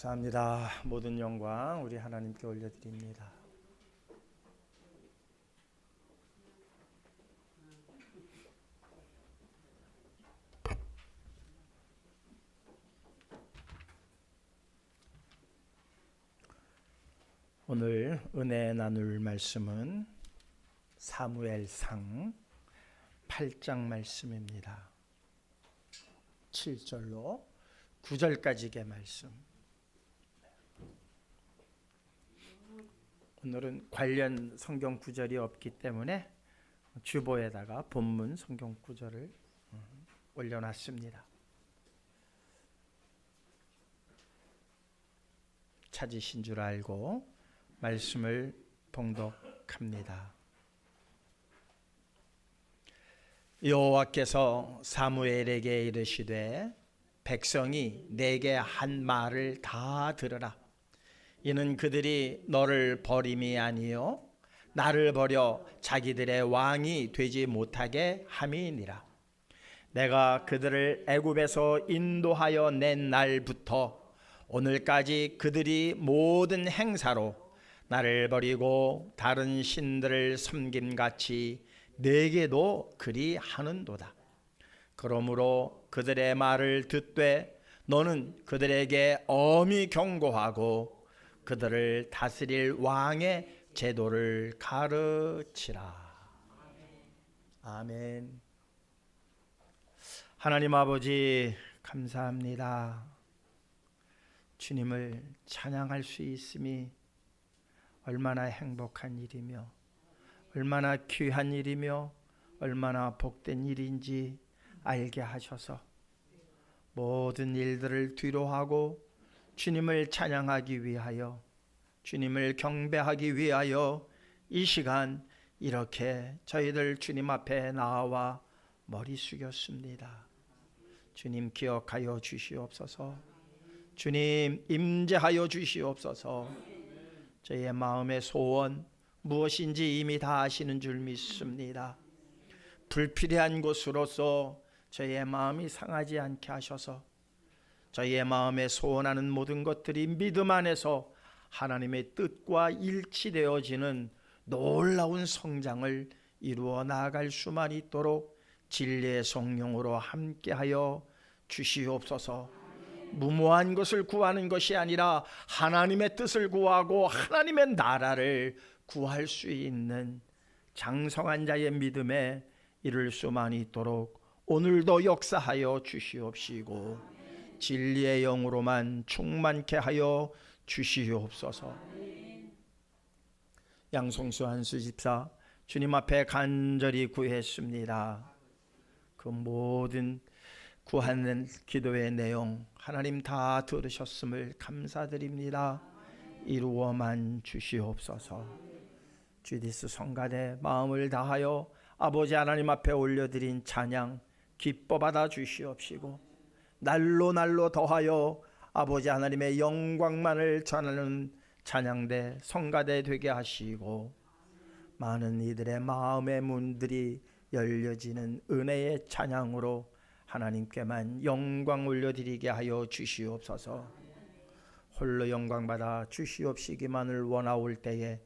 감사합니다. 모든 영광 우리 하나님께 올려드립니다. 오늘 은혜 나눌 말씀은 사무엘상 8장 말씀입니다. 7절로 9절까지의 말씀. 오늘은 관련 성경 구절이 없기 때문에 주보에다가 본문 성경 구절을 올려놨습니다. 찾으신 줄 알고 말씀을 봉독합니다. 여호와께서 사무엘에게 이르시되 백성이 내게 한 말을 다 들으라. 이는 그들이 너를 버림이 아니요 나를 버려 자기들의 왕이 되지 못하게 함이니라. 내가 그들을 애굽에서 인도하여 낸 날부터 오늘까지 그들이 모든 행사로 나를 버리고 다른 신들을 섬김같이 내게도 그리 하는도다. 그러므로 그들의 말을 듣되 너는 그들에게 엄히 경고하고 그들을 다스릴 왕의 제도를 가르치라. 아멘. 하나님 아버지 감사합니다. 주님을 찬양할 수 있음이 얼마나 행복한 일이며 얼마나 귀한 일이며 얼마나 복된 일인지 알게 하셔서 모든 일들을 뒤로하고 주님을 찬양하기 위하여 주님을 경배하기 위하여 이 시간 이렇게 저희들 주님 앞에 나와 머리 숙였습니다. 주님 기억하여 주시옵소서. 주님 임재하여 주시옵소서. 저희의 마음의 소원 무엇인지 이미 다 아시는 줄 믿습니다. 불필요한 것으로서 저희의 마음이 상하지 않게 하셔서 저희의 마음에 소원하는 모든 것들이 믿음 안에서 하나님의 뜻과 일치되어지는 놀라운 성장을 이루어 나아갈 수만 있도록 진리의 성령으로 함께하여 주시옵소서. 무모한 것을 구하는 것이 아니라 하나님의 뜻을 구하고 하나님의 나라를 구할 수 있는 장성한 자의 믿음에 이를 수만 있도록 오늘도 역사하여 주시옵시고 진리의 영으로만 충만케 하여 주시옵소서. 양송수 한수 집사 주님 앞에 간절히 구했습니다. 그 모든 구하는 기도의 내용 하나님 다 들으셨음을 감사드립니다. 이루어만 주시옵소서. 주디스 성가대 마음을 다하여 아버지 하나님 앞에 올려드린 찬양 기뻐 받아 주시옵시고 날로 더하여 아버지 하나님의 영광만을 전하는 찬양대 성가대 되게 하시고 많은 이들의 마음의 문들이 열려지는 은혜의 찬양으로 하나님께만 영광 올려드리게 하여 주시옵소서. 홀로 영광 받아 주시옵시기만을 원하올 때에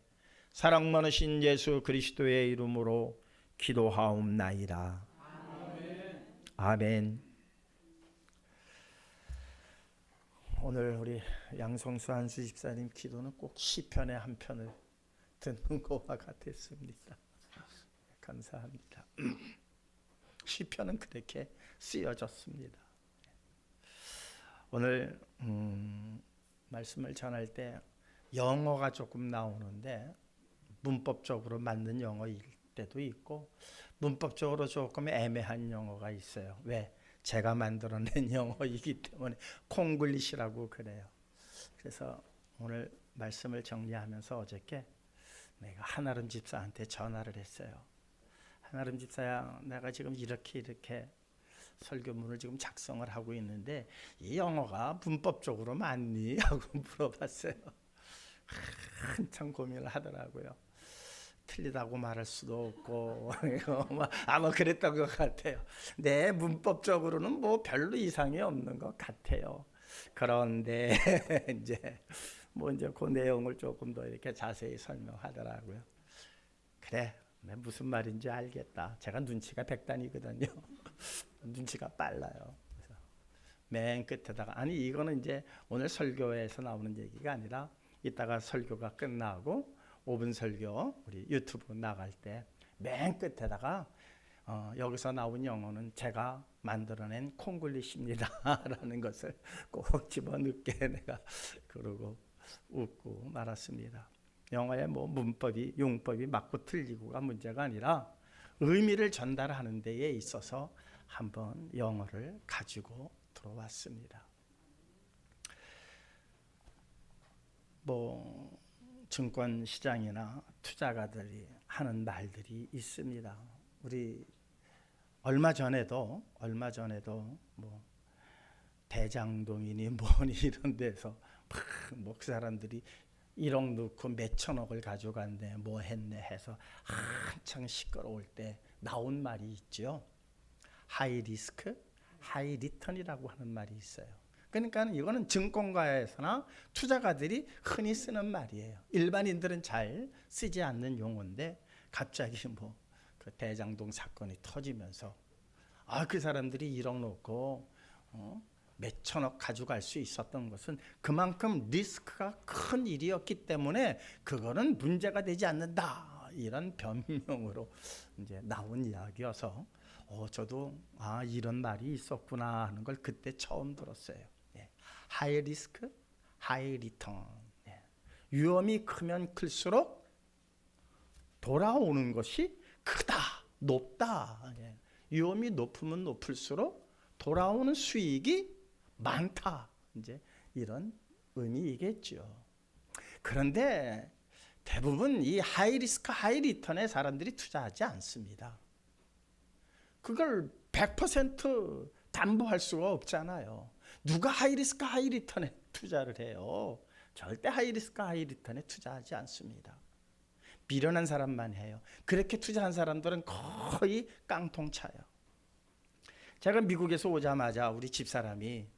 사랑 많으신 예수 그리스도의 이름으로 기도하옵나이다. 아멘. 오늘 우리 양성수 한수 집사님 기도는 꼭 시편의 한 편을 듣는 것과 같았습니다. 감사합니다. 시편은 그렇게 쓰여졌습니다. 오늘 말씀을 전할 때 영어가 조금 나오는데 문법적으로 맞는 영어일 때도 있고 문법적으로 조금 애매한 영어가 있어요. 왜? 제가 만들어낸 영어이기 때문에 콩글리시라고 그래요. 그래서 오늘 말씀을 정리하면서 어저께 내가 한아름 집사한테 전화를 했어요. 한아름 집사야, 내가 지금 이렇게 설교문을 지금 작성을 하고 있는데 이 영어가 문법적으로 맞니? 하고 물어봤어요. 한참 고민을 하더라고요. 틀리다고 말할 수도 없고 아마 그랬던 것 같아요. 네, 문법적으로는 뭐 별로 이상이 없는 것 같아요. 그런데 이제 그 내용을 조금 더 이렇게 자세히 설명하더라고요. 그래, 무슨 말인지 알겠다. 제가 눈치가 백단이거든요. 눈치가 빨라요. 그래서 맨 끝에다가 이거는 이제 오늘 설교에서 나오는 얘기가 아니라 이따가 설교가 끝나고 5분 설교 우리 유튜브 나갈 때 맨 끝에다가 여기서 나온 영어는 제가 만들어낸 콩글리시입니다 라는 것을 꼭 집어넣게 내가 그러고 웃고 말았습니다. 영어의 문법이 용법이 맞고 틀리고가 문제가 아니라 의미를 전달하는 데에 있어서 한번 영어를 가지고 들어왔습니다. 증권 시장이나 투자가들이 하는 말들이 있습니다. 우리 얼마 전에도 대장동이니 뭐니 이런 데서 그 사람들이 1억 넣고 몇천억을 가져간대 뭐 했네 해서 한창 시끄러울 때 나온 말이 있죠. 하이 리스크, 하이 리턴이라고 하는 말이 있어요. 그러니까 이거는 증권가에서나 투자가들이 흔히 쓰는 말이에요. 일반인들은 잘 쓰지 않는 용어인데 갑자기 그 대장동 사건이 터지면서 그 사람들이 1억 놓고 몇천억 가져갈 수 있었던 것은 그만큼 리스크가 큰 일이었기 때문에 그거는 문제가 되지 않는다. 이런 변명으로 이제 나온 이야기여서 저도 이런 말이 있었구나 하는 걸 그때 처음 들었어요. 하이 리스크, 하이 리턴. 위험이 크면 클수록 돌아오는 것이 크다, 높다. 위험이 높으면 높을수록 돌아오는 수익이 많다. 이제 이런 의미이겠죠. 그런데 대부분 이 하이 리스크, 하이 리턴에 사람들이 투자하지 않습니다. 그걸 100% 담보할 수가 없잖아요. 누가 하이리스크 하이리턴에 투자를 해요? 절대 하이리스크 하이리턴에 투자하지 않습니다. 미련한 사람만 해요. 그렇게 투자한 사람들은 거의 깡통차요. 제가 미국에서 오자마자 우리 집사람이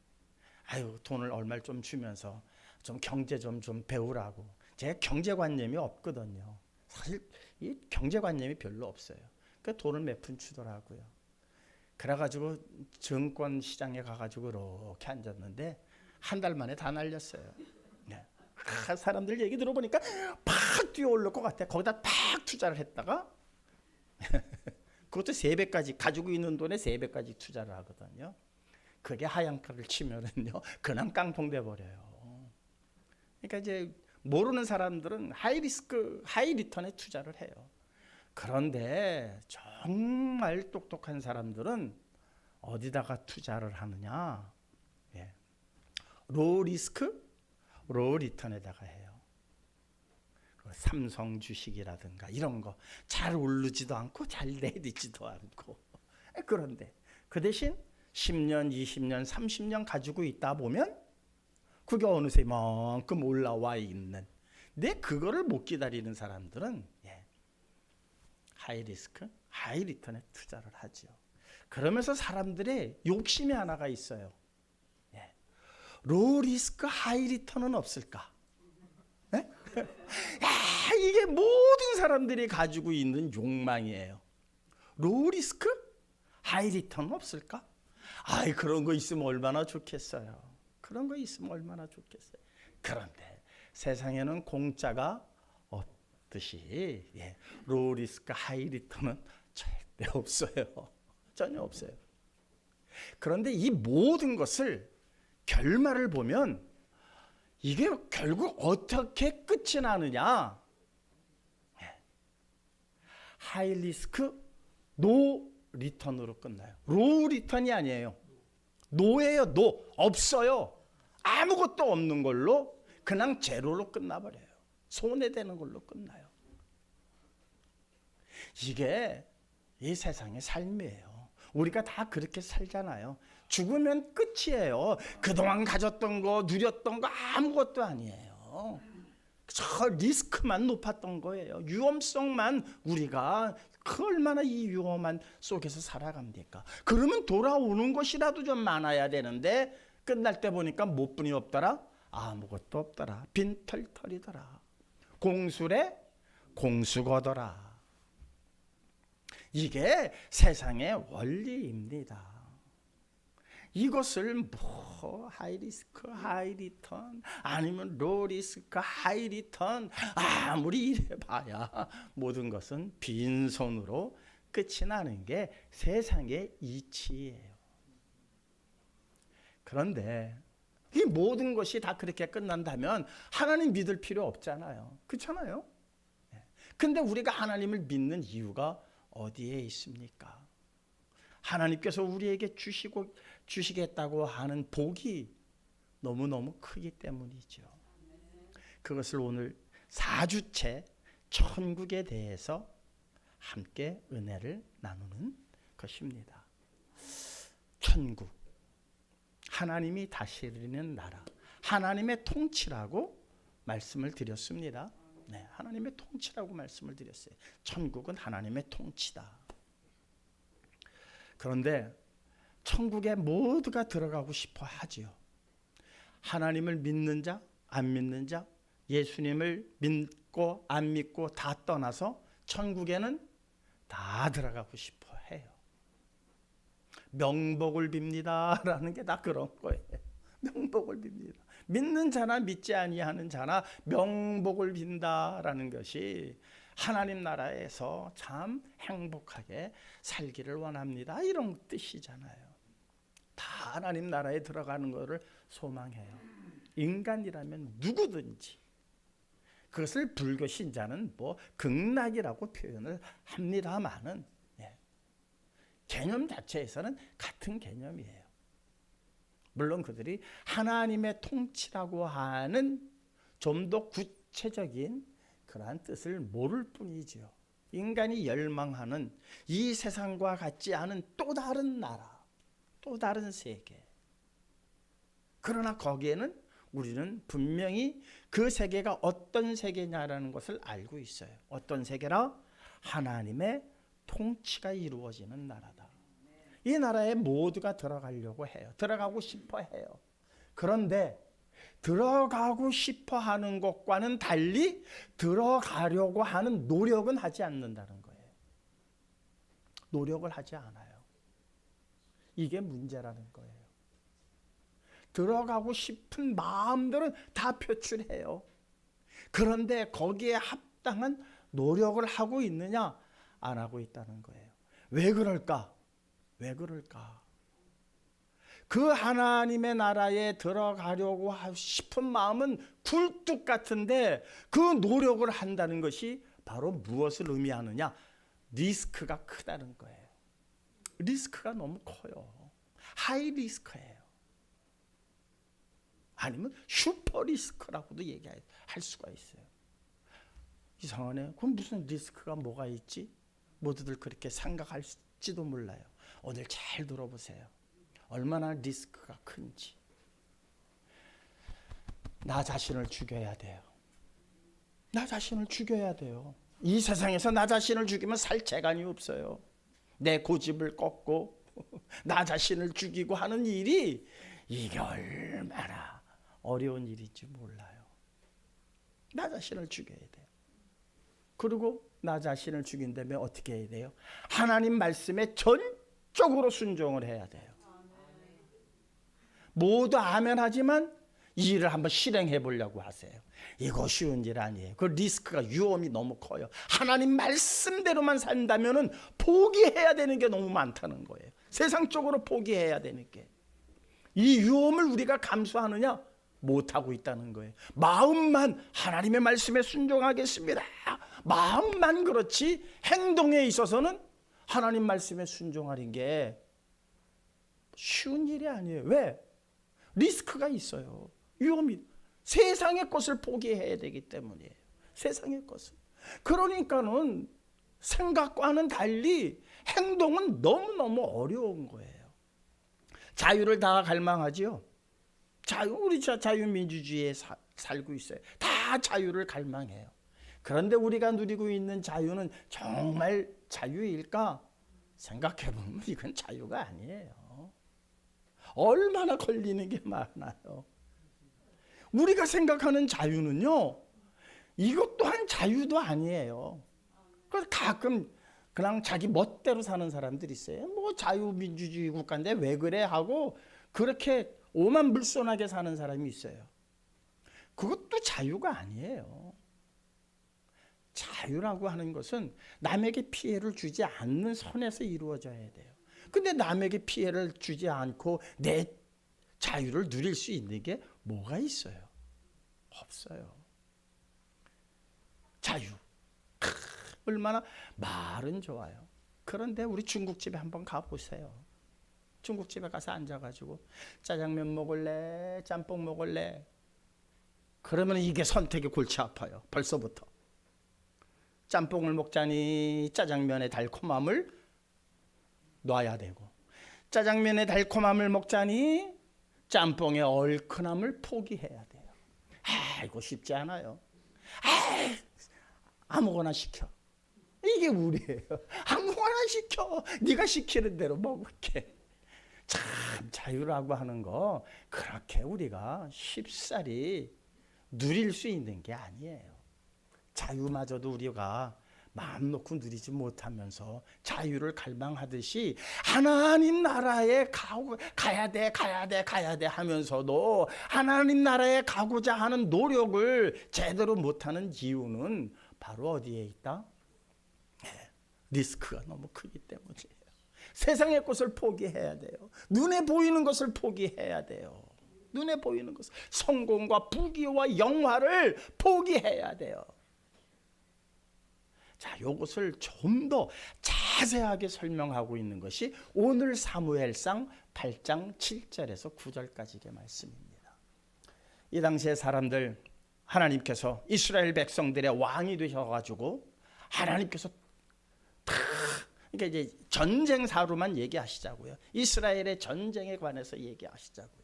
돈을 얼마를 좀 주면서 좀 경제 좀 배우라고. 제가 경제관념이 없거든요. 사실 이 경제관념이 별로 없어요. 그 돈을 몇 푼 주더라고요. 그래가지고 증권 시장에 가가지고 이렇게 앉았는데 한 달 만에 다 날렸어요. 사람들 얘기 들어보니까 팍 뛰어올 것 같아. 거기다 팍 투자를 했다가 그것도 3배까지 가지고 있는 돈에 3배까지 투자를 하거든요. 그게 하향가를 치면은요 그냥 깡통돼 버려요. 그러니까 이제 모르는 사람들은 하이 리스크 하이 리턴에 투자를 해요. 그런데 정말 똑똑한 사람들은 어디다가 투자를 하느냐? 로우 리스크, 로우 리턴에다가 해요. 삼성 주식이라든가 이런 거 잘 오르지도 않고 잘 내리지도 않고. 그런데 그 대신 10년, 20년, 30년 가지고 있다 보면 그게 어느새 이만큼 올라와 있는. 근데 그거를 못 기다리는 사람들은 하이 리스크, 하이 리턴에 투자를 하죠. 그러면서 사람들의 욕심이 하나가 있어요. 로우 리스크, 하이 리턴은 없을까? 이게 모든 사람들이 가지고 있는 욕망이에요. 로우 리스크, 하이 리턴은 없을까? 그런 거 있으면 얼마나 좋겠어요. 그런 거 있으면 얼마나 좋겠어요. 그런데 세상에는 공짜가 없다. 있듯이 로우 리스크 하이 리턴은 절대 없어요. 전혀 없어요. 그런데 이 모든 것을 결말을 보면 이게 결국 어떻게 끝이 나느냐? 하이 리스크 노 리턴으로 끝나요. 로우 리턴이 아니에요. 노예요. 노. 없어요. 아무것도 없는 걸로 그냥 제로로 끝나버려요. 손해되는 걸로 끝나요. 이게 이 세상의 삶이에요. 우리가 다 그렇게 살잖아요. 죽으면 끝이에요. 그동안 가졌던 거, 누렸던 거 아무것도 아니에요. 저 리스크만 높았던 거예요. 위험성만 우리가 얼마나 이 위험한 속에서 살아갑니까? 그러면 돌아오는 것이라도 좀 많아야 되는데 끝날 때 보니까 못 뿐이 없더라. 아무것도 없더라. 빈털털이더라. 공술에 공수거더라. 이게 세상의 원리입니다. 이것을 뭐 하이 리스크 하이 리턴 아니면 로 리스크 하이 리턴 아무리 이래봐야 모든 것은 빈손으로 끝이 나는 게 세상의 이치예요. 그런데 이 모든 것이 다 그렇게 끝난다면 하나님 믿을 필요 없잖아요. 그렇잖아요. 근데 우리가 하나님을 믿는 이유가 어디에 있습니까? 하나님께서 우리에게 주시겠다고 하는 복이 너무너무 크기 때문이죠. 그것을 오늘 4주째 천국에 대해서 함께 은혜를 나누는 것입니다. 천국, 하나님이 다스리는 나라, 하나님의 통치라고 말씀을 드렸습니다. 네, 하나님의 통치라고 말씀을 드렸어요. 천국은 하나님의 통치다. 그런데 천국에 모두가 들어가고 싶어 하지요. 하나님을 믿는 자, 안 믿는 자, 예수님을 믿고 안 믿고 다 떠나서 천국에는 다 들어가고 싶어 해요. 명복을 빕니다 라는 게 다 그런 거예요. 명복을 빕니다. 믿는 자나 믿지 아니하는 자나 명복을 빈다라는 것이 하나님 나라에서 참 행복하게 살기를 원합니다. 이런 뜻이잖아요. 다 하나님 나라에 들어가는 것을 소망해요. 인간이라면 누구든지. 그것을 불교 신자는 뭐 극락이라고 표현을 합니다만은 개념 자체에서는 같은 개념이에요. 물론 그들이 하나님의 통치라고 하는 좀 더 구체적인 그러한 뜻을 모를 뿐이지요. 인간이 열망하는 이 세상과 같지 않은 또 다른 나라, 또 다른 세계. 그러나 거기에는 우리는 분명히 그 세계가 어떤 세계냐라는 것을 알고 있어요. 어떤 세계라? 하나님의 통치가 이루어지는 나라다. 이 나라에 모두가 들어가려고 해요. 들어가고 싶어 해요. 그런데 들어가고 싶어 하는 것과는 달리 들어가려고 하는 노력은 하지 않는다는 거예요. 노력을 하지 않아요. 이게 문제라는 거예요. 들어가고 싶은 마음들은 다 표출해요. 그런데 거기에 합당한 노력을 하고 있느냐? 안 하고 있다는 거예요. 왜 그럴까? 왜 그럴까? 그 하나님의 나라에 들어가려고 싶은 마음은 굴뚝 같은데 그 노력을 한다는 것이 바로 무엇을 의미하느냐? 리스크가 크다는 거예요. 리스크가 너무 커요. 하이 리스크예요. 아니면 슈퍼 리스크라고도 얘기할 수가 있어요. 이상하네. 그럼 무슨 리스크가 뭐가 있지? 모두들 그렇게 생각할지도 몰라요. 오늘 잘 들어보세요. 얼마나 리스크가 큰지. 나 자신을 죽여야 돼요. 나 자신을 죽여야 돼요. 이 세상에서 나 자신을 죽이면 살 재간이 없어요. 내 고집을 꺾고 나 자신을 죽이고 하는 일이 이게 얼마나 어려운 일인지 몰라요. 나 자신을 죽여야 돼요. 그리고 나 자신을 죽인다면 어떻게 해야 돼요? 하나님 말씀에 전적으로 순종을 해야 돼요. 모두 아멘 하지만 이 일을 한번 실행해 보려고 하세요. 이거 쉬운 일 아니에요. 그 리스크가 위험이 너무 커요. 하나님 말씀대로만 산다면은 포기해야 되는 게 너무 많다는 거예요. 세상적으로 포기해야 되는 게. 이 위험을 우리가 감수하느냐? 못하고 있다는 거예요. 마음만 하나님의 말씀에 순종하겠습니다. 마음만 그렇지 행동에 있어서는 하나님 말씀에 순종하는 게 쉬운 일이 아니에요. 왜? 리스크가 있어요. 위험이. 세상의 것을 포기해야 되기 때문이에요. 세상의 것을. 그러니까는 생각과는 달리 행동은 너무너무 어려운 거예요. 자유를 다 갈망하지요. 우리 자유민주주의에 살고 있어요. 다 자유를 갈망해요. 그런데 우리가 누리고 있는 자유는 정말 자유일까? 생각해보면 이건 자유가 아니에요. 얼마나 걸리는 게 많아요. 우리가 생각하는 자유는요, 이것 또한 자유도 아니에요. 그래서 가끔 그냥 자기 멋대로 사는 사람들이 있어요. 뭐 자유민주주의 국가인데 왜 그래 하고 그렇게 오만불손하게 사는 사람이 있어요. 그것도 자유가 아니에요. 자유라고 하는 것은 남에게 피해를 주지 않는 선에서 이루어져야 돼요. 근데 남에게 피해를 주지 않고 내 자유를 누릴 수 있는 게 뭐가 있어요? 없어요. 자유. 얼마나 말은 좋아요. 그런데 우리 중국집에 한번 가보세요. 중국집에 가서 앉아가지고 짜장면 먹을래? 짬뽕 먹을래? 그러면 이게 선택이 골치 아파요. 벌써부터. 짬뽕을 먹자니 짜장면의 달콤함을 놔야 되고, 짜장면의 달콤함을 먹자니 짬뽕의 얼큰함을 포기해야 돼요. 이거 쉽지 않아요. 아무거나 시켜. 이게 우리예요. 아무거나 시켜. 네가 시키는 대로 먹을게. 참 자유라고 하는 거 그렇게 우리가 쉽사리 누릴 수 있는 게 아니에요. 자유마저도 우리가 마음 놓고 누리지 못하면서 자유를 갈망하듯이 하나님 나라에 가야 돼 하면서도 하나님 나라에 가고자 하는 노력을 제대로 못하는 이유는 바로 어디에 있다? 리스크가 너무 크기 때문이에요. 세상의 것을 포기해야 돼요. 눈에 보이는 것을 포기해야 돼요. 눈에 보이는 것을, 성공과 부귀와 영화를 포기해야 돼요. 자, 이것을 좀 더 자세하게 설명하고 있는 것이 오늘 사무엘상 8장 7절에서 9절까지의 말씀입니다. 이 당시의 사람들, 하나님께서 이스라엘 백성들의 왕이 되셔가지고 하나님께서 다, 그러니까 이제 전쟁사로만 얘기하시자고요. 이스라엘의 전쟁에 관해서 얘기하시자고요.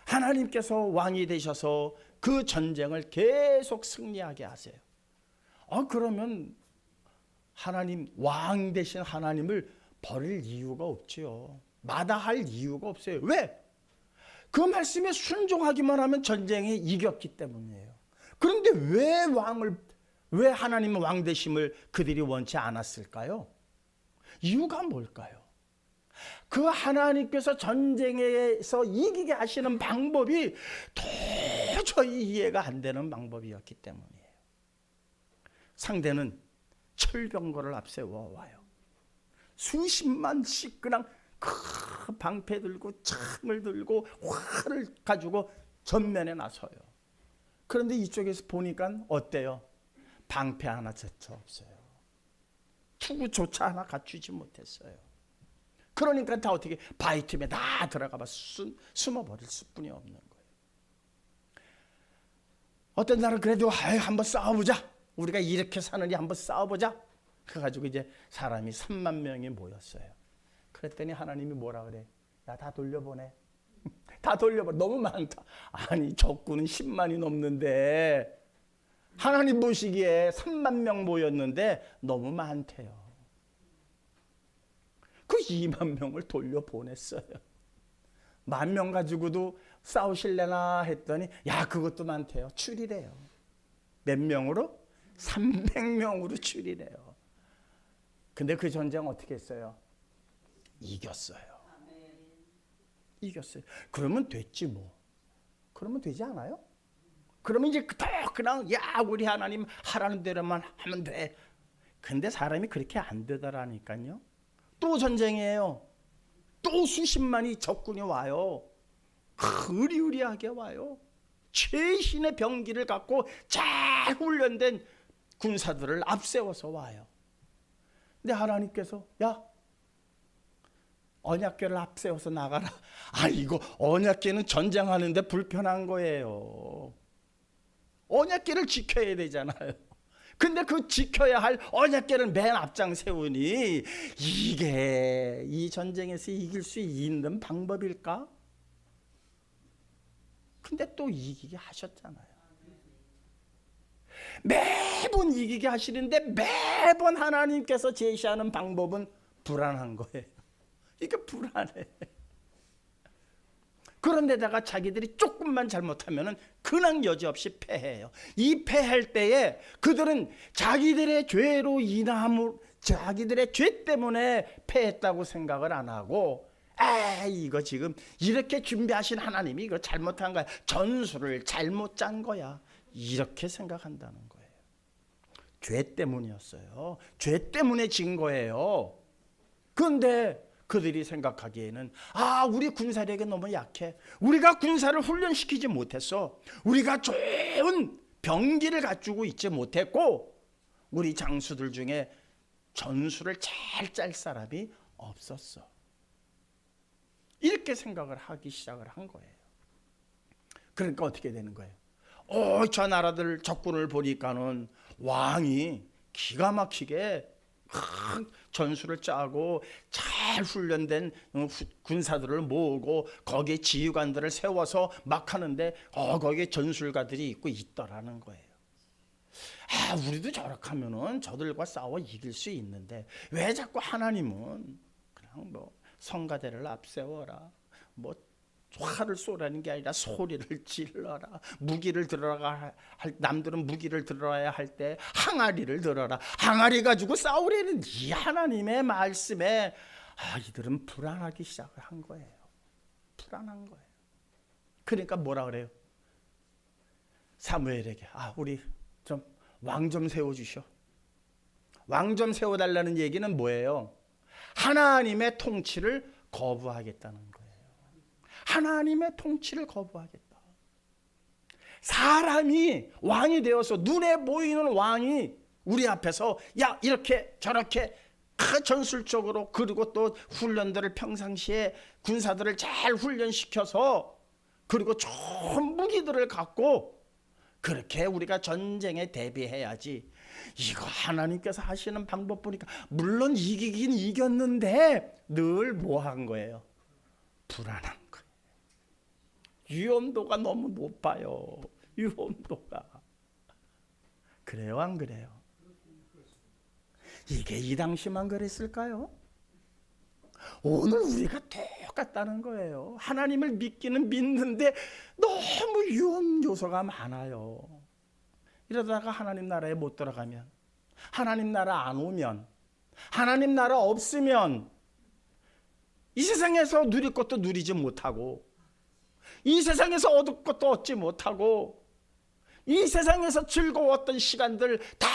하나님께서 왕이 되셔서 그 전쟁을 계속 승리하게 하세요. 그러면 하나님, 왕 되신 하나님을 버릴 이유가 없지요. 마다할 이유가 없어요. 왜? 그 말씀에 순종하기만 하면 전쟁에 이겼기 때문이에요. 그런데 왜 하나님의 왕 되심을 그들이 원치 않았을까요? 이유가 뭘까요? 그 하나님께서 전쟁에서 이기게 하시는 방법이 도저히 이해가 안 되는 방법이었기 때문이에요. 상대는 철병거를 앞세워 와요. 수십만씩 그냥 큰 방패 들고 창을 들고 활을 가지고 전면에 나서요. 그런데 이쪽에서 보니까 어때요? 방패 하나조차 없어요. 투구조차 하나 갖추지 못했어요. 그러니까 다 어떻게 바위 틈에 다 들어가봐 숨어버릴 수뿐이 없는 거예요. 어떤 날은 그래도 한번 싸워보자. 우리가 이렇게 사느니 한번 싸워보자. 그래가지고 이제 사람이 3만 명이 모였어요. 그랬더니 하나님이 뭐라 그래? 야, 다 돌려보내. 다 돌려보내. 너무 많다. 아니, 적군은 10만이 넘는데 하나님 보시기에 3만 명 모였는데 너무 많대요. 그 2만 명을 돌려보냈어요. 10,000명 가지고도 싸우실래나 했더니 야, 그것도 많대요. 추리래요. 몇 명으로? 300명으로 추리래요. 근데 그 전쟁 어떻게 했어요? 이겼어요. 이겼어요. 그러면 됐지 뭐. 그러면 되지 않아요? 그러면 이제 그냥 야 우리 하나님 하라는 대로만 하면 돼. 근데 사람이 그렇게 안 되더라니까요. 또 전쟁이에요. 또 수십만이 적군이 와요. 의리의리하게 와요. 최신의 병기를 갖고 잘 훈련된 군사들을 앞세워서 와요. 근데 하나님께서 야 언약궤를 앞세워서 나가라. 아 이거 언약궤는 전쟁하는데 불편한 거예요. 언약궤를 지켜야 되잖아요. 근데 그 지켜야 할 언약궤를 맨 앞장 세우니 이게 이 전쟁에서 이길 수 있는 방법일까? 근데 또 이기게 하셨잖아요. 매번 이기게 하시는데 매번 하나님께서 제시하는 방법은 불안한 거예요. 이게 불안해. 그런데다가 자기들이 조금만 잘못하면 그냥 여지없이 패해요. 이 패할 때에 그들은 자기들의 죄로 인함으로 자기들의 죄 때문에 패했다고 생각을 안 하고 이거 지금 이렇게 준비하신 하나님이 이거 잘못한 거야. 전술을 잘못 짠 거야. 이렇게 생각한다는 거예요. 죄 때문이었어요. 죄 때문에 진 거예요. 그런데 그들이 생각하기에는 우리 군사력이 너무 약해. 우리가 군사를 훈련시키지 못했어. 우리가 좋은 병기를 갖추고 있지 못했고 우리 장수들 중에 전술을 잘 짤 사람이 없었어. 이렇게 생각을 하기 시작을 한 거예요. 그러니까 어떻게 되는 거예요? 저 나라들 적군을 보니까는 왕이 기가 막히게 전술을 짜고 잘 훈련된 군사들을 모으고 거기에 지휘관들을 세워서 막 하는데 거기에 전술가들이 있더라는 거예요. 우리도 저렇게 하면은 저들과 싸워 이길 수 있는데 왜 자꾸 하나님은 그냥 성가대를 앞세워라, 화를 쏘라는 게 아니라 소리를 질러라, 무기를 들어라 남들은 무기를 들어야 할 때 항아리를 들어라, 항아리 가지고 싸우려는 이 하나님의 말씀에 이들은 불안하기 시작을 한 거예요. 불안한 거예요. 그러니까 뭐라 그래요? 사무엘에게 우리 좀 왕 좀 세워주셔. 왕 좀 세워달라는 얘기는 뭐예요? 하나님의 통치를 거부하겠다는 거예요. 하나님의 통치를 거부하겠다. 사람이 왕이 되어서 눈에 보이는 왕이 우리 앞에서 이렇게 저렇게 전술적으로 그리고 또 훈련들을 평상시에 군사들을 잘 훈련시켜서 그리고 좋은 무기들을 갖고 그렇게 우리가 전쟁에 대비해야지. 이거 하나님께서 하시는 방법 보니까 물론 이기긴 이겼는데 늘 한 거예요? 불안한 거예요. 위험도가 너무 높아요. 위험도가. 그래요, 안 그래요? 이게 이 당시만 그랬을까요? 오늘 우리가 똑같다는 거예요. 하나님을 믿기는 믿는데 너무 위험 요소가 많아요. 이러다가 하나님 나라에 못 들어가면, 하나님 나라 안 오면, 하나님 나라 없으면 이 세상에서 누릴 것도 누리지 못하고, 이 세상에서 얻을 것도 얻지 못하고, 이 세상에서 즐거웠던 시간들 다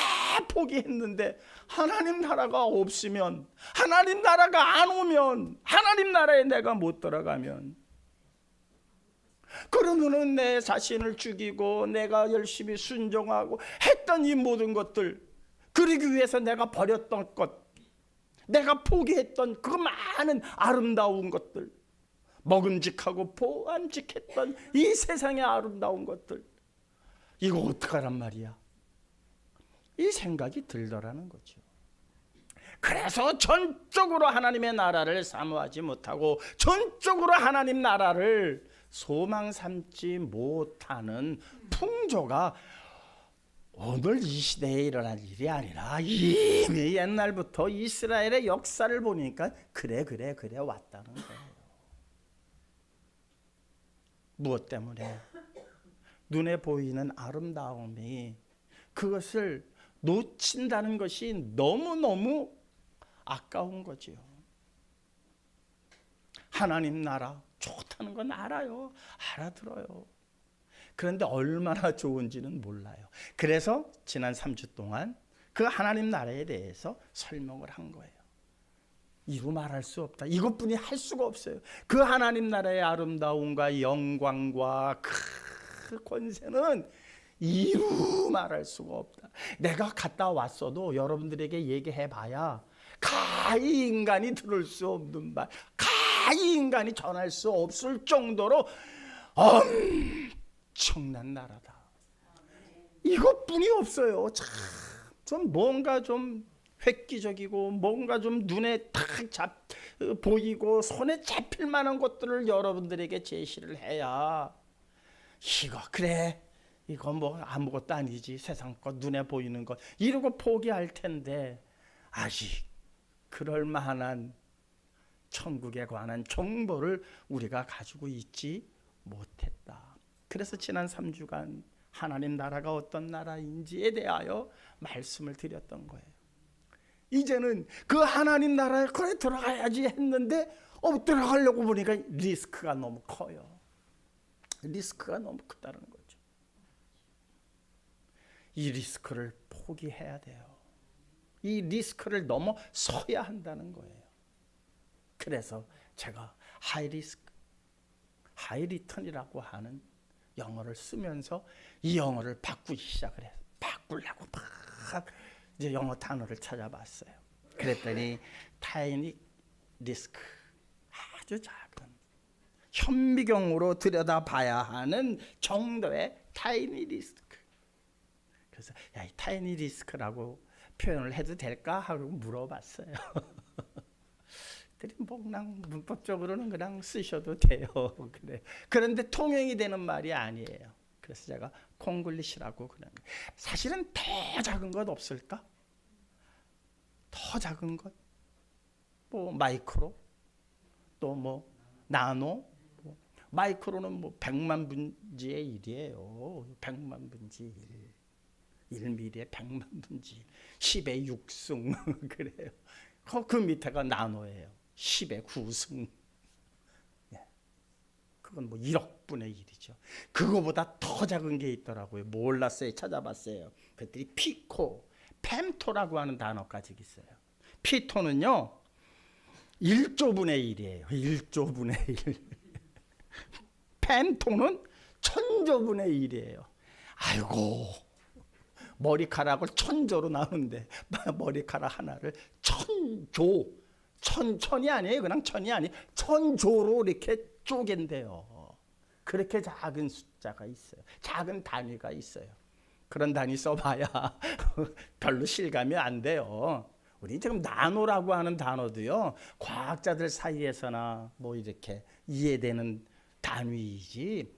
포기했는데 하나님 나라가 없으면, 하나님 나라가 안 오면, 하나님 나라에 내가 못 들어가면, 그러면은 내 자신을 죽이고 내가 열심히 순종하고 했던 이 모든 것들, 그러기 위해서 내가 버렸던 것, 내가 포기했던 그 많은 아름다운 것들, 먹음직하고 보암직했던 이 세상의 아름다운 것들, 이거 어떡하란 말이야? 이 생각이 들더라는 거죠. 그래서 전적으로 하나님의 나라를 사모하지 못하고 전적으로 하나님 나라를 소망 삼지 못하는 풍조가 오늘 이 시대에 일어날 일이 아니라 이미 옛날부터 이스라엘의 역사를 보니까 그래 왔다는 거예요. 무엇 때문에? 눈에 보이는 아름다움이, 그것을 놓친다는 것이 너무너무 아까운 거지요. 하나님 나라 좋다는 건 알아요. 알아들어요. 그런데 얼마나 좋은지는 몰라요. 그래서 지난 3주 동안 그 하나님 나라에 대해서 설명을 한 거예요. 이루 말할 수 없다. 이것뿐이 할 수가 없어요. 그 하나님 나라의 아름다움과 영광과 그 권세는 이루 말할 수가 없다. 내가 갔다 왔어도 여러분들에게 얘기해 봐야 가히 인간이 들을 수 없는 말, 가히 인간이 전할 수 없을 정도로 엄청난 나라다. 이것뿐이 없어요. 좀 뭔가 좀 획기적이고 뭔가 좀 눈에 딱 보이고 손에 잡힐 만한 것들을 여러분들에게 제시를 해야 이거 그래 이거 뭐 아무것도 아니지 세상 것 눈에 보이는 것 이러고 포기할 텐데 아직 그럴 만한 천국에 관한 정보를 우리가 가지고 있지 못했다. 그래서 지난 3주간 하나님 나라가 어떤 나라인지에 대하여 말씀을 드렸던 거예요. 이제는 그 하나님 나라에 그래 들어가야지 했는데 들어가려고 보니까 리스크가 너무 커요. 리스크가 너무 크다는 거죠. 이 리스크를 포기해야 돼요. 이 리스크를 넘어서야 한다는 거예요. 그래서 제가 하이 리스크, 하이 리턴이라고 하는 영어를 쓰면서 이 영어를 바꾸기 시작을 해요. 바꾸려고 막 이제 영어 단어를 찾아봤어요. 그랬더니 타이니 리스크, 아주 작은 현미경으로 들여다봐야 하는 정도의 타이니 리스크. 그래서 야, 이 타이니 리스크라고 표현을 해도 될까 하고 물어봤어요. 뭐 그냥 문법적으로는 그냥 쓰셔도 돼요. 그래. 그런데 통용이 되는 말이 아니에요. 그래서 제가 콩글리시라고 그러는 거예요. 사실은 더 작은 것 없을까? 더 작은 것? 뭐 마이크로? 또 뭐 나노? 마이크로는 뭐 100만 분지의 1이에요. 100만 분지 1. 1mm에 100만 분지 10의 6승 그래요. 그 밑에가 나노예요. 10의 9승. 그건 뭐 1억 분의 1이죠. 그거보다 더 작은 게 있더라고요. 몰랐어요. 찾아봤어요. 그랬더니 피코, 펜토라고 하는 단어까지 있어요. 피토는요 1조 분의 1이에요. 1조 분의 1. 펜토는 1000조 분의 1이에요. 아이고 머리카락을 1000조로 나누는데 머리카락 하나를 1000조, 천이 아니에요. 그냥 천이 아니 1000조로 이렇게 쪼갠대요. 그렇게 작은 숫자가 있어요. 작은 단위가 있어요. 그런 단위 써봐야 별로 실감이 안 돼요. 우리 지금 나노라고 하는 단어도요 과학자들 사이에서나 뭐 이렇게 이해되는 단위이지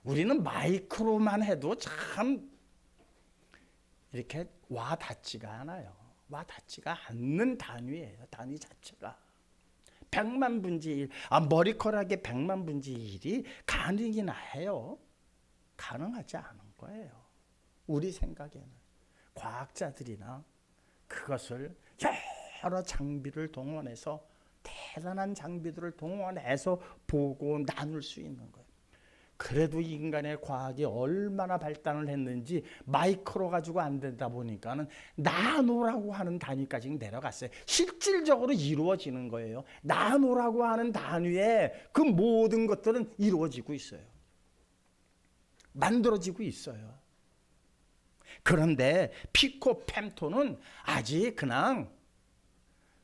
우리는 마이크로만 해도 참 이렇게 와 닿지가 않아요. 와 닿지가 않는 단위예요. 단위 자체가 100만 분지 1. 머리카락의 100만 분지 1이 가능이나 해요? 가능하지 않은 거예요. 우리 생각에는 과학자들이나 그것을 여러 장비를 동원해서 대단한 장비들을 동원해서 보고 나눌 수 있는 거예요. 그래도 인간의 과학이 얼마나 발달을 했는지 마이크로 가지고 안 된다 보니까는 나노라고 하는 단위까지 내려갔어요. 실질적으로 이루어지는 거예요. 나노라고 하는 단위에 그 모든 것들은 이루어지고 있어요. 만들어지고 있어요. 그런데 피코, 펜토는 아직 그냥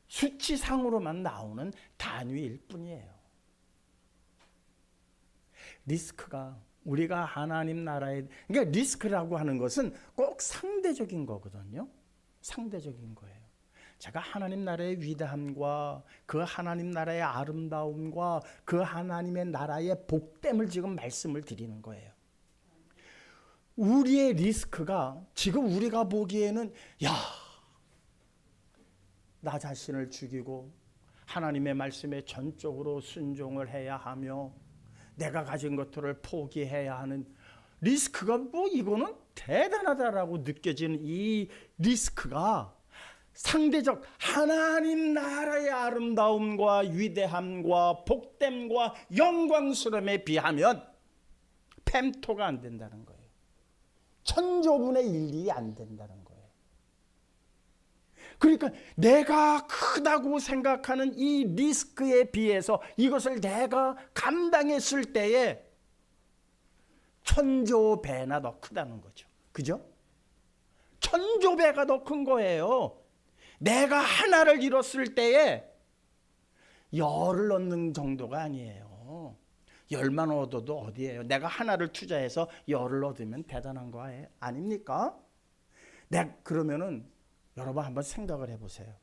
수치상으로만 나오는 단위일 뿐이에요. 리스크가 우리가 하나님 나라에 그러니까 리스크라고 하는 것은 꼭 상대적인 거거든요. 상대적인 거예요. 제가 하나님 나라의 위대함과 그 하나님 나라의 아름다움과 그 하나님의 나라의 복됨을 지금 말씀을 드리는 거예요. 우리의 리스크가 지금 우리가 보기에는 나 자신을 죽이고 하나님의 말씀에 전적으로 순종을 해야 하며 내가 가진 것들을 포기해야 하는 리스크가 뭐 이거는 대단하다라고 느껴지는 이 리스크가 상대적 하나님 나라의 아름다움과 위대함과 복됨과 영광스러움에 비하면 펜토가 안 된다는 거예요. 천조분의 1이 안 된다는 거예요. 그러니까 내가 크다고 생각하는 이 리스크에 비해서 이것을 내가 감당했을 때에 천조배나 더 크다는 거죠. 그죠? 천조배가 더 큰 거예요. 내가 하나를 잃었을 때에 열을 얻는 정도가 아니에요. 열만 얻어도 어디예요? 내가 하나를 투자해서 열을 얻으면 대단한 거 아닙니까? 그러면은 여러분 한번 생각을 해보세요.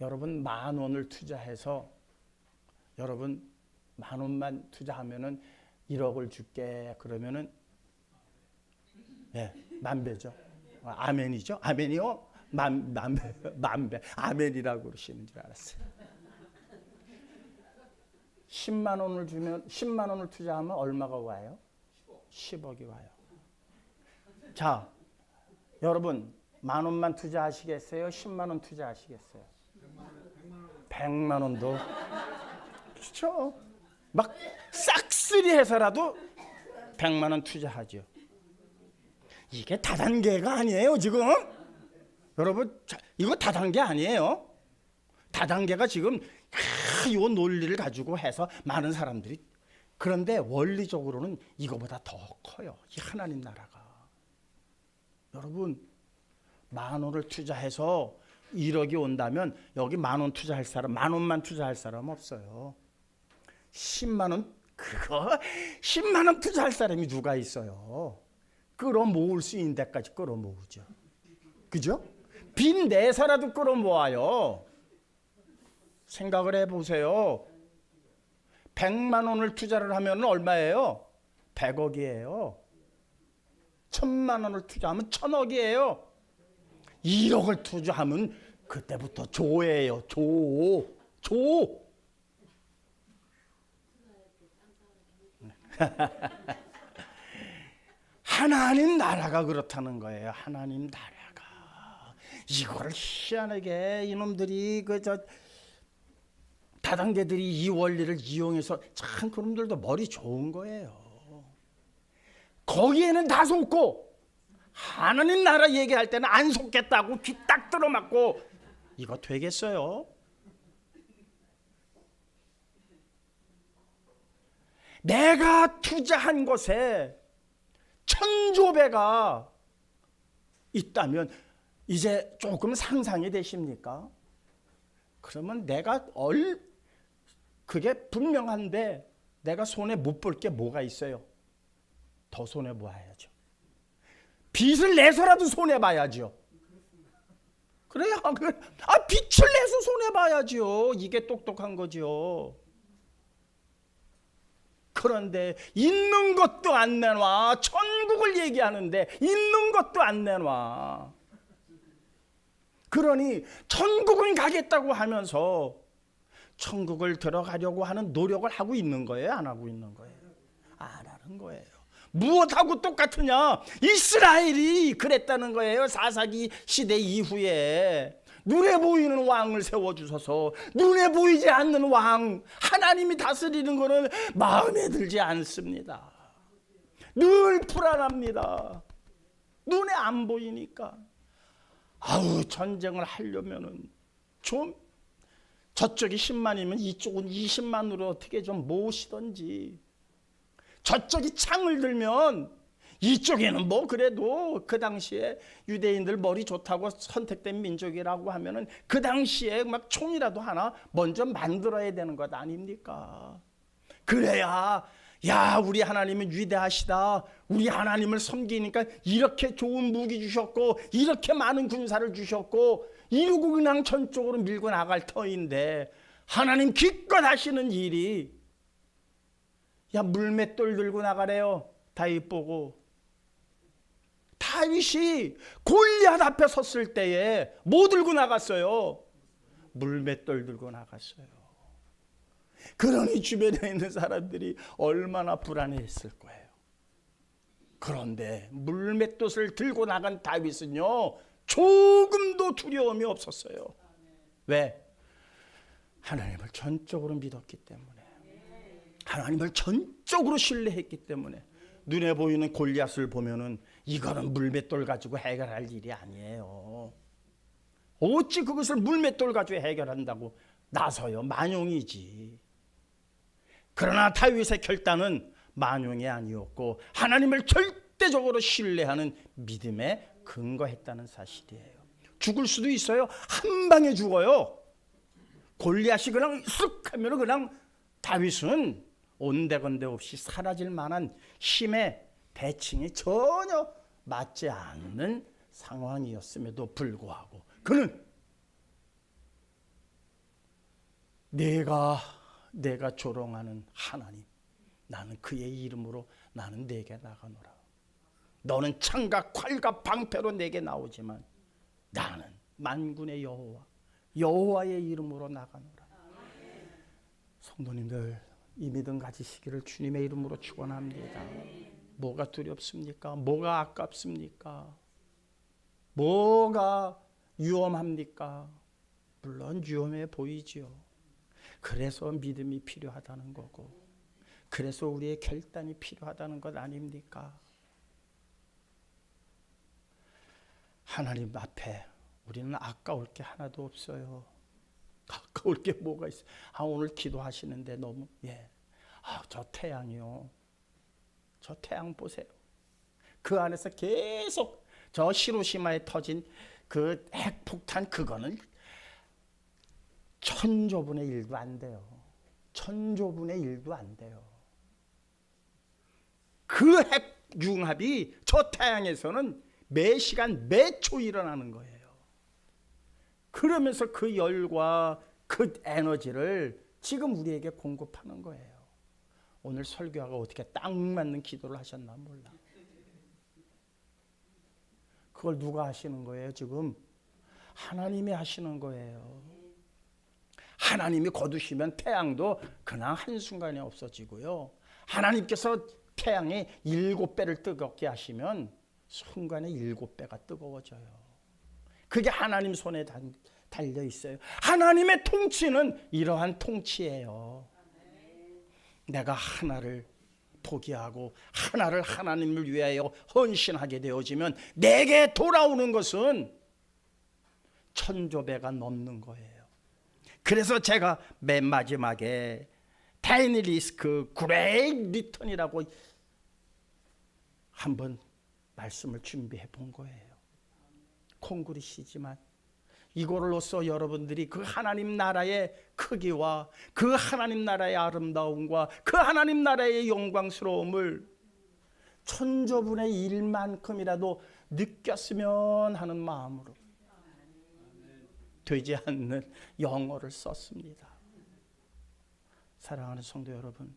여러분 10,000원을 투자해서 여러분 10,000원만 투자하면은 1억을 줄게 그러면은 예, 만배죠. 아멘이죠. 아멘이요. 만배. 아멘이라고 그러시는 줄 알았어요. 10만 원을 주면 10만 원을 투자하면 얼마가 와요? 10억이 와요. 자, 여러분 10,000원만 투자하시겠어요? 10만 원 투자하시겠어요? 100만 원도 그렇죠. 막 싹쓸이 해서라도 100만 원 투자하죠. 이게 다단계가 아니에요 지금. 여러분 이거 다단계 아니에요. 다단계가 지금 이 논리를 가지고 해서 많은 사람들이, 그런데 원리적으로는 이거보다 더 커요. 이 하나님 나라가. 여러분 10,000원을 투자해서 1억이 온다면 여기 10,000원 투자할 사람, 10,000원만 투자할 사람 없어요. 10만 원, 그거 10만 원 투자할 사람이 누가 있어요? 끌어모을 수 있는 데까지 끌어모으죠. 그죠? 빚 내서라도 끌어모아요. 생각을 해보세요. 100만 원을 투자를 하면 얼마예요? 100억이에요. 1,000만 원을 투자하면 1,000억이에요. 1억을 투자하면 그때부터 조예요. 조. 하나님 나라가 그렇다는 거예요. 하나님 나라가. 이거를 희한하게 이놈들이 다단계들이 이 원리를 이용해서 참 그놈들도 머리 좋은 거예요. 거기에는 다 속고 하나님 나라 얘기할 때는 안 속겠다고 귀 딱 들어맞고, 이거 되겠어요? 내가 투자한 것에 천조배가 있다면 이제 조금 상상이 되십니까? 그러면 그게 분명한데 내가 손에 못 볼 게 뭐가 있어요? 더 손해 봐야죠. 빚을 내서라도 손해 봐야죠. 그래요? 빚을 내서 손해 봐야죠. 이게 똑똑한 거죠. 그런데 있는 것도 안 내놔. 천국을 얘기하는데 있는 것도 안 내놔. 그러니 천국은 가겠다고 하면서 천국을 들어가려고 하는 노력을 하고 있는 거예요? 안 하고 있는 거예요? 안 하는 거예요. 무엇하고 똑같으냐? 이스라엘이 그랬다는 거예요. 사사기 시대 이후에 눈에 보이는 왕을 세워주셔서 눈에 보이지 않는 왕, 하나님이 다스리는 것은 마음에 들지 않습니다. 늘 불안합니다. 눈에 안 보이니까. 전쟁을 하려면은 좀 저쪽이 10만이면 이쪽은 20만으로 어떻게 좀 모으시던지, 저쪽이 창을 들면 이쪽에는 뭐 그래도 그 당시에 유대인들 머리 좋다고 선택된 민족이라고 하면은 그 당시에 막 총이라도 하나 먼저 만들어야 되는 것 아닙니까? 그래야 우리 하나님은 위대하시다. 우리 하나님을 섬기니까 이렇게 좋은 무기 주셨고 이렇게 많은 군사를 주셨고 이러고 그냥 전쪽으로 밀고 나갈 터인데, 하나님 기껏 하시는 일이 물맷돌 들고 나가래요. 다윗 보고. 다윗이 골리앗 앞에 섰을 때에 뭐 들고 나갔어요? 물맷돌 들고 나갔어요. 그러니 주변에 있는 사람들이 얼마나 불안해했을 거예요. 그런데 물맷돌을 들고 나간 다윗은요 조금도 두려움이 없었어요. 왜? 하나님을 전적으로 믿었기 때문에, 하나님을 전적으로 신뢰했기 때문에. 눈에 보이는 골리앗을 보면은 이거는 물맷돌 가지고 해결할 일이 아니에요. 어찌 그것을 물맷돌 가지고 해결한다고 나서요? 만용이지. 그러나 다윗의 결단은 만용이 아니었고 하나님을 절대적으로 신뢰하는 믿음에 근거했다는 사실이에요. 죽을 수도 있어요. 한 방에 죽어요. 골리앗이 그냥 쓱 하면 그냥 다윗은 온데건데 없이 사라질 만한 힘의 대칭이 전혀 맞지 않는 상황이었음에도 불구하고 그는 내가 조롱하는 하나님, 나는 그의 이름으로 나는 내게 나가노라. 너는 창과 칼과 방패로 내게 나오지만 나는 만군의 여호와의 이름으로 나가노라. 성도님들, 이 믿음 가지시기를 주님의 이름으로 축원합니다. 뭐가 두렵습니까? 뭐가 아깝습니까? 뭐가 위험합니까? 물론 위험해 보이지요. 그래서 믿음이 필요하다는 거고, 그래서 우리의 결단이 필요하다는 것 아닙니까? 하나님 앞에 우리는 아까울 게 하나도 없어요. 아까울 게 뭐가 있어요? 오늘 기도하시는데 너무 저 태양이요. 저 태양 보세요. 그 안에서 계속 저 히로시마에 터진 그 핵폭탄, 그거는 천조분의 1도 안 돼요. 천조분의 1도 안 돼요. 그 핵융합이 저 태양에서는 매 시간 매 초 일어나는 거예요. 그러면서 그 열과 그 에너지를 지금 우리에게 공급하는 거예요. 오늘 설교가 어떻게 딱 맞는 기도를 하셨나 몰라. 그걸 누가 하시는 거예요? 지금 하나님이 하시는 거예요. 하나님이 거두시면 태양도 그냥 한순간에 없어지고요. 하나님께서 태양이 7배를 뜨겁게 하시면 순간에 7배가 뜨거워져요. 그게 하나님 손에 달려 있어요. 하나님의 통치는 이러한 통치예요. 내가 하나를 포기하고 하나를 하나님을 위하여 헌신하게 되어지면 내게 돌아오는 것은 천조배가 넘는 거예요. 그래서 제가 맨 마지막에 타이니 리스크 그레이트 리턴이라고 한번 말씀을 준비해 본 거예요. 콩그리시지만 이걸로써 여러분들이 그 하나님 나라의 크기와 그 하나님 나라의 아름다움과 그 하나님 나라의 영광스러움을 천조분의 1만큼이라도 느꼈으면 하는 마음으로 되지 않는 영어를 썼습니다. 사랑하는 성도 여러분,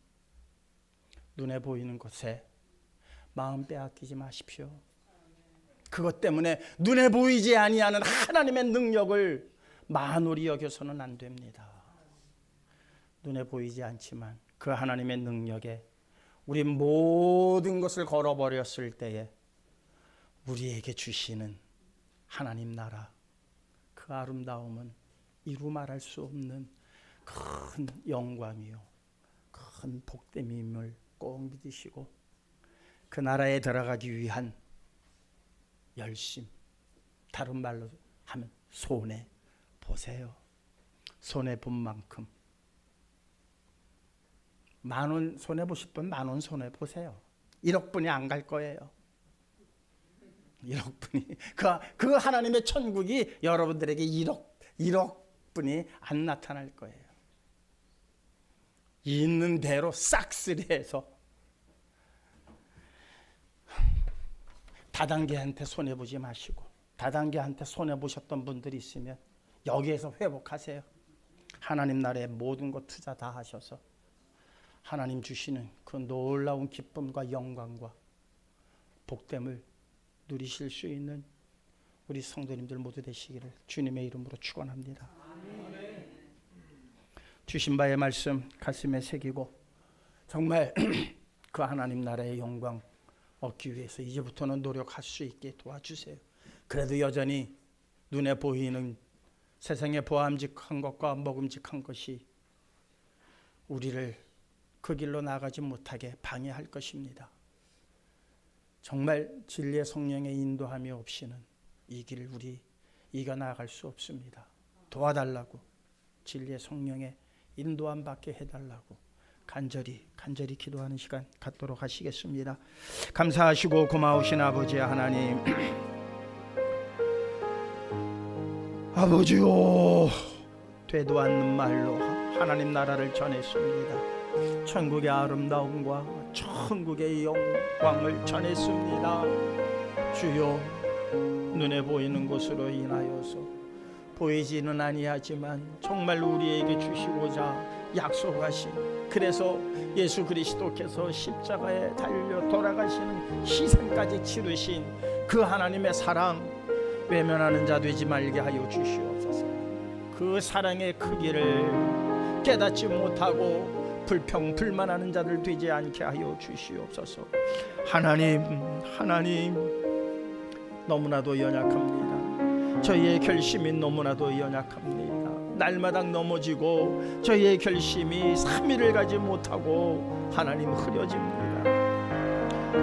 눈에 보이는 것에 마음 빼앗기지 마십시오. 그것 때문에 눈에 보이지 아니하는 하나님의 능력을 만홀히 여겨서는 안 됩니다. 눈에 보이지 않지만 그 하나님의 능력에 우리 모든 것을 걸어버렸을 때에 우리에게 주시는 하나님 나라, 그 아름다움은 이루 말할 수 없는 큰 영광이요, 큰 복됨임을 꼭 믿으시고 그 나라에 들어가기 위한 열심, 다른 말로 하면 손해 보세요. 손해 본 만큼 10,000원 손해 보실 분 10,000원 손해 보세요. 1억 분이 안 갈 거예요. 1억 분이 그 하나님의 천국이 여러분들에게 1억 분이 안 나타날 거예요. 있는 대로 싹쓸이해서 다단계한테 손해보지 마시고, 다단계한테 손해보셨던 분들이 있으면 여기에서 회복하세요. 하나님 나라에 모든 것 투자 다 하셔서 하나님 주시는 그 놀라운 기쁨과 영광과 복됨을 누리실 수 있는 우리 성도님들 모두 되시기를 주님의 이름으로 축원합니다. 주신 바의 말씀 가슴에 새기고 정말 그 하나님 나라의 영광 얻기 위해서 이제부터는 노력할 수 있게 도와주세요. 그래도 여전히 눈에 보이는 세상에 보암직한 것과 먹음직한 것이 우리를 그 길로 나가지 못하게 방해할 것입니다. 정말 진리의 성령의 인도함이 없이는 이 길을 우리 이겨나갈 수 없습니다. 도와달라고, 진리의 성령의 인도함 받게 해달라고 간절히 기도하는 시간 갖도록 하시겠습니다. 감사하시고 고마우신 아버지 하나님, 아버지요, 되도 않는 말로 하나님 나라를 전했습니다. 천국의 아름다움과 천국의 영광을 전했습니다. 주여, 눈에 보이는 것으로 인하여서 보이지는 아니하지만 정말 우리에게 주시고자 약속하신, 그래서 예수 그리스도께서 십자가에 달려 돌아가시는 희생까지 치르신 그 하나님의 사랑, 외면하는 자 되지 말게 하여 주시옵소서. 그 사랑의 크기를 깨닫지 못하고 불평불만하는 자들 되지 않게 하여 주시옵소서. 하나님 너무나도 연약합니다. 저희의 결심이 너무나도 연약합니다. 날마당 넘어지고 저희의 결심이 3일을 가지 못하고 하나님 흐려집니다.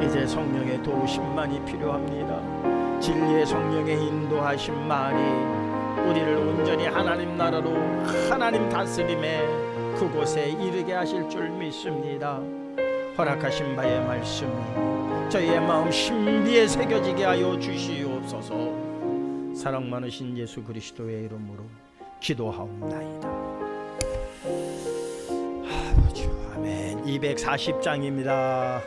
이제 성령의 도우심만이 필요합니다. 진리의 성령의 인도하심만이 우리를 온전히 하나님 나라로, 하나님 다스림에 그곳에 이르게 하실 줄 믿습니다. 허락하신 바의 말씀이 저희의 마음 신비에 새겨지게 하여 주시옵소서. 사랑 많으신 예수 그리스도의 이름으로 기도하옵나이다. 아버지, 아멘. 240장입니다.